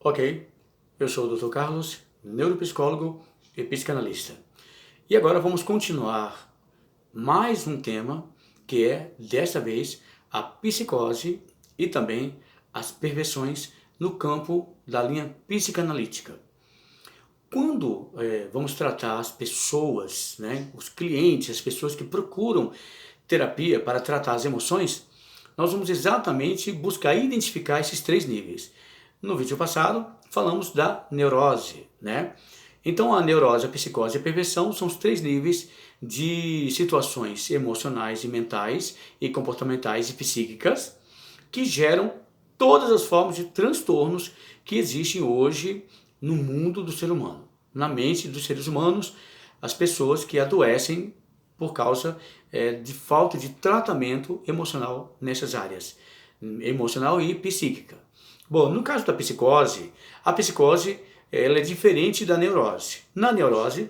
Ok, eu sou o Dr. Carlos, neuropsicólogo e psicanalista. E agora vamos continuar mais um tema que é, desta vez, a psicose e também as perversões no campo da linha psicanalítica. Quando vamos tratar as pessoas, os clientes, as pessoas que procuram terapia para tratar as emoções, nós vamos exatamente buscar identificar esses três níveis. No vídeo passado, falamos da neurose, Então, a neurose, a psicose e a perversão são os três níveis de situações emocionais e mentais e comportamentais e psíquicas que geram todas as formas de transtornos que existem hoje no mundo do ser humano, na mente dos seres humanos, as pessoas que adoecem por causa de falta de tratamento emocional nessas áreas, emocional e psíquica. Bom, no caso da psicose, a psicose ela é diferente da neurose. Na neurose,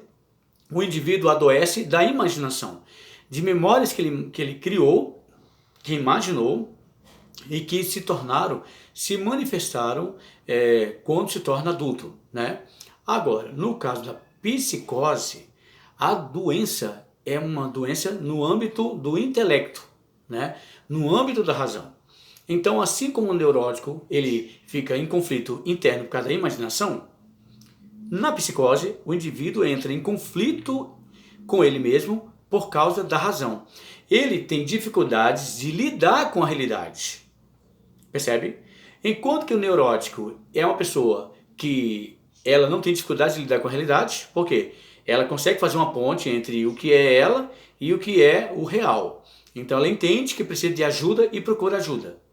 o indivíduo adoece da imaginação, de memórias que ele criou, que imaginou e que se manifestaram quando se torna adulto, Agora, no caso da psicose, a doença é uma doença no âmbito do intelecto, no âmbito da razão. Então, assim como o neurótico ele fica em conflito interno por causa da imaginação, na psicose o indivíduo entra em conflito com ele mesmo por causa da razão. Ele tem dificuldades de lidar com a realidade. Percebe? Enquanto que o neurótico é uma pessoa que ela não tem dificuldade de lidar com a realidade, por quê? Ela consegue fazer uma ponte entre o que é ela e o que é o real. Então ela entende que precisa de ajuda e procura ajuda,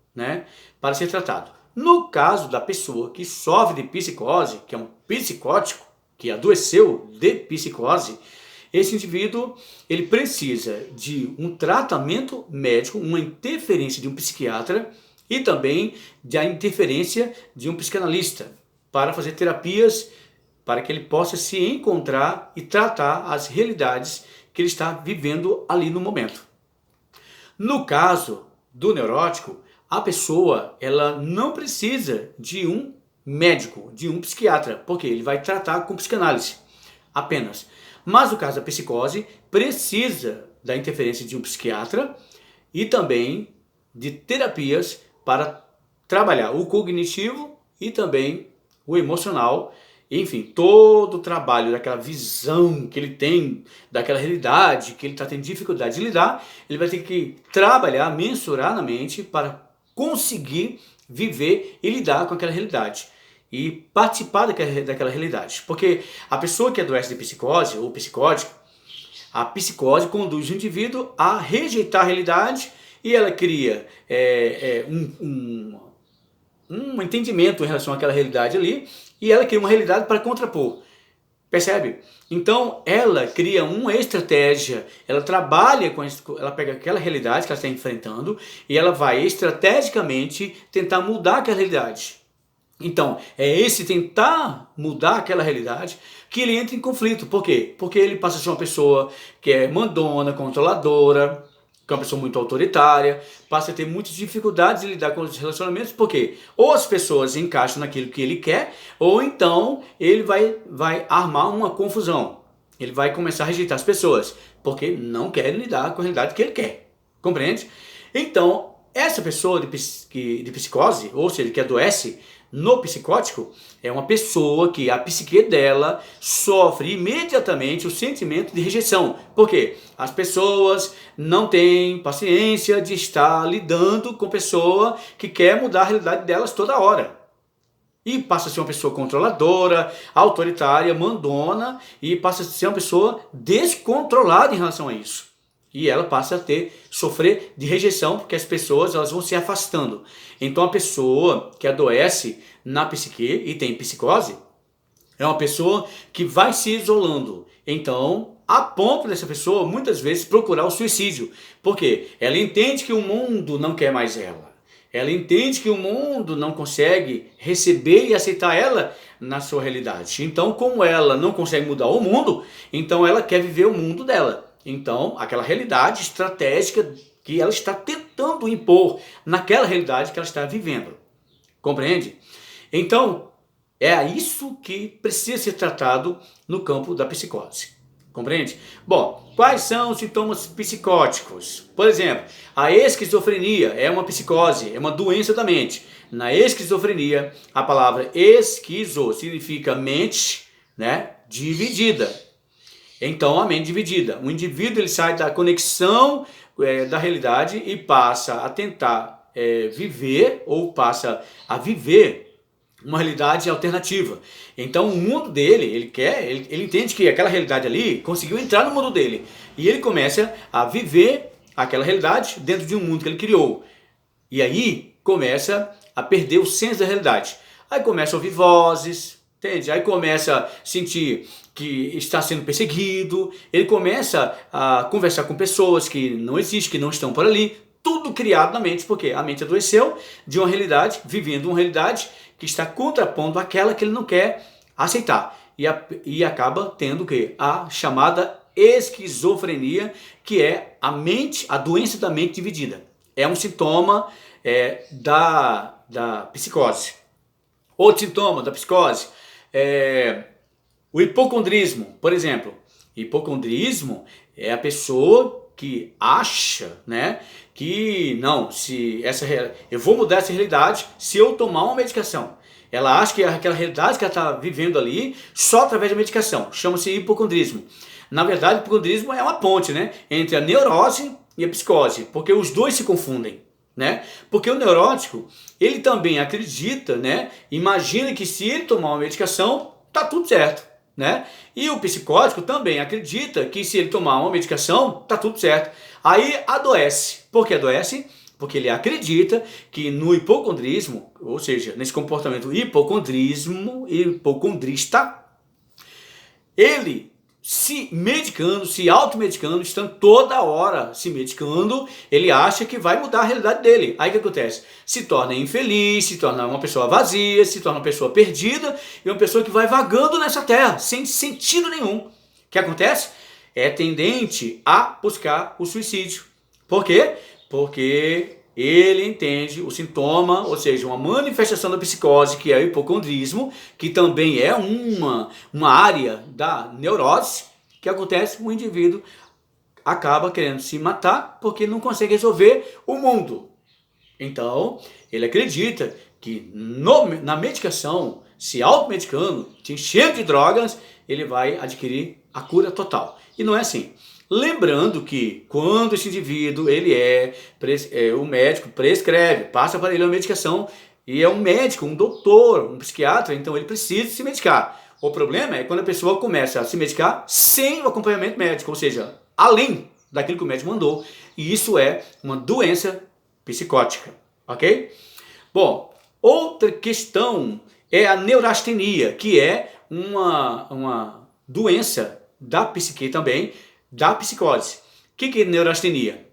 para ser tratado. No caso da pessoa que sofre de psicose, que é um psicótico, que adoeceu de psicose, esse indivíduo ele precisa de um tratamento médico, uma interferência de um psiquiatra e também da interferência de um psicanalista para fazer terapias para que ele possa se encontrar e tratar as realidades que ele está vivendo ali no momento. No caso do neurótico, a pessoa ela não precisa de um médico, de um psiquiatra, porque ele vai tratar com psicanálise apenas. Mas no caso da psicose, precisa da interferência de um psiquiatra e também de terapias para trabalhar o cognitivo e também o emocional, enfim, todo o trabalho daquela visão que ele tem, daquela realidade que ele está tendo dificuldade de lidar, ele vai ter que trabalhar, mensurar na mente para conseguir viver e lidar com aquela realidade e participar daquela realidade. Porque a pessoa que adoece de psicose ou psicótico, a psicose conduz o indivíduo a rejeitar a realidade e ela cria um entendimento em relação àquela realidade ali e ela cria uma realidade para contrapor. Percebe? Então ela cria uma estratégia, ela trabalha com isso, ela pega aquela realidade que ela está enfrentando e ela vai estrategicamente tentar mudar aquela realidade. Então, é esse tentar mudar aquela realidade que ele entra em conflito. Por quê? Porque ele passa a ser uma pessoa que é mandona, controladora, que é uma pessoa muito autoritária, passa a ter muitas dificuldades de lidar com os relacionamentos, porque ou as pessoas encaixam naquilo que ele quer, ou então ele vai armar uma confusão. Ele vai começar a rejeitar as pessoas, porque não quer lidar com a realidade que ele quer. Compreende? Então, essa pessoa de psicose, ou seja, que adoece no psicótico, é uma pessoa que a psique dela sofre imediatamente o sentimento de rejeição. Por quê? As pessoas não têm paciência de estar lidando com pessoa que quer mudar a realidade delas toda hora. E passa a ser uma pessoa controladora, autoritária, mandona, e passa a ser uma pessoa descontrolada em relação a isso. E ela passa a sofrer de rejeição, porque as pessoas elas vão se afastando. Então a pessoa que adoece na psique e tem psicose, é uma pessoa que vai se isolando. Então, a ponto dessa pessoa muitas vezes procurar o suicídio. Por quê? Ela entende que o mundo não quer mais ela. Ela entende que o mundo não consegue receber e aceitar ela na sua realidade. Então, como ela não consegue mudar o mundo, então ela quer viver o mundo dela. Então, aquela realidade estratégica que ela está tentando impor naquela realidade que ela está vivendo. Compreende? Então, É isso que precisa ser tratado no campo da psicose. Compreende? Bom, quais são os sintomas psicóticos? Por exemplo, a esquizofrenia é uma psicose, é uma doença da mente. Na esquizofrenia, a palavra esquizo significa mente, né, dividida. Então, a mente dividida. O indivíduo ele sai da conexão da realidade e passa a tentar viver ou passa a viver uma realidade alternativa. Então o mundo dele, ele entende que aquela realidade ali conseguiu entrar no mundo dele. E ele começa a viver aquela realidade dentro de um mundo que ele criou. E aí começa a perder o senso da realidade. Aí começa a ouvir vozes, entende? Aí começa a sentir que está sendo perseguido, ele começa a conversar com pessoas que não existem, que não estão por ali, tudo criado na mente, porque a mente adoeceu de uma realidade, vivendo uma realidade que está contrapondo aquela que ele não quer aceitar. E acaba tendo que a chamada esquizofrenia, que é a doença da mente dividida. É um sintoma da psicose. Outro sintoma da psicose é o hipocondrismo, por exemplo. Hipocondrismo é a pessoa que acha, né, que não, eu vou mudar essa realidade se eu tomar uma medicação. Ela acha que aquela realidade que ela está vivendo ali só através da medicação. Chama-se hipocondrismo. Na verdade, o hipocondrismo é uma ponte, né, entre a neurose e a psicose, porque os dois se confundem, né? Porque o neurótico, ele também acredita, né, imagina que se ele tomar uma medicação, tá tudo certo, né? E o psicótico também acredita que se ele tomar uma medicação, tá tudo certo. Aí adoece. Por que adoece? Porque ele acredita que no hipocondrismo, ou seja, nesse comportamento hipocondrista, ele se medicando, se automedicando, estando toda hora se medicando, ele acha que vai mudar a realidade dele. Aí o que acontece? Se torna infeliz, se torna uma pessoa vazia, se torna uma pessoa perdida e uma pessoa que vai vagando nessa terra, sem sentido nenhum. O que acontece? É tendente a buscar o suicídio. Por quê? Porque ele entende o sintoma, ou seja, uma manifestação da psicose, que é o hipocondrismo, que também é uma área da neurose, que acontece, o indivíduo acaba querendo se matar porque não consegue resolver o mundo. Então, ele acredita que na medicação, se automedicando, se enchendo de drogas, ele vai adquirir a cura total. E não é assim. Lembrando que quando esse indivíduo, o médico prescreve, passa para ele uma medicação, e é um médico, um doutor, um psiquiatra, então ele precisa se medicar. O problema é quando a pessoa começa a se medicar sem o acompanhamento médico, ou seja, além daquilo que o médico mandou. E isso é uma doença psicótica, ok? Bom, outra questão é a neurastenia, que é uma doença da psique também, da psicose. O que é neurastenia?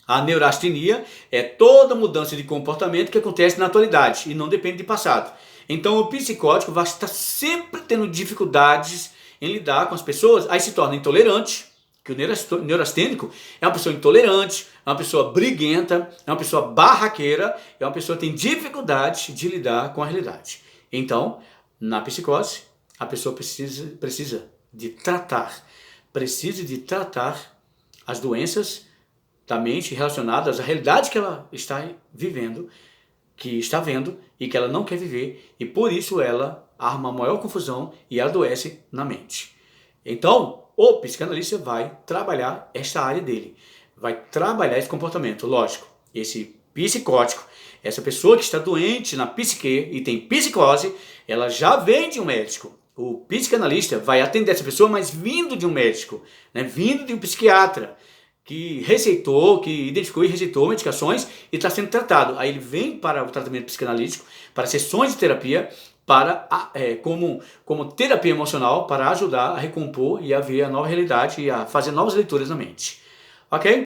A neurastenia é toda mudança de comportamento que acontece na atualidade e não depende de passado. Então o psicótico vai estar sempre tendo dificuldades em lidar com as pessoas, aí se torna intolerante, que o neurastênico é uma pessoa intolerante, é uma pessoa briguenta, é uma pessoa barraqueira, é uma pessoa que tem dificuldade de lidar com a realidade. Então, na psicose, a pessoa precisa de tratar as doenças da mente relacionadas à realidade que ela está vivendo, que está vendo e que ela não quer viver, e por isso ela arma maior confusão e adoece na mente. Então, o psicanalista vai trabalhar esta área dele, vai trabalhar esse comportamento, lógico, esse psicótico, essa pessoa que está doente na psique e tem psicose, ela já vem de um médico. O psicanalista vai atender essa pessoa, mas vindo de um médico, né? Vindo de um psiquiatra que identificou e receitou medicações e está sendo tratado. Aí ele vem para o tratamento psicanalítico, para sessões de terapia, como terapia emocional, para ajudar a recompor e a ver a nova realidade e a fazer novas leituras na mente. Ok?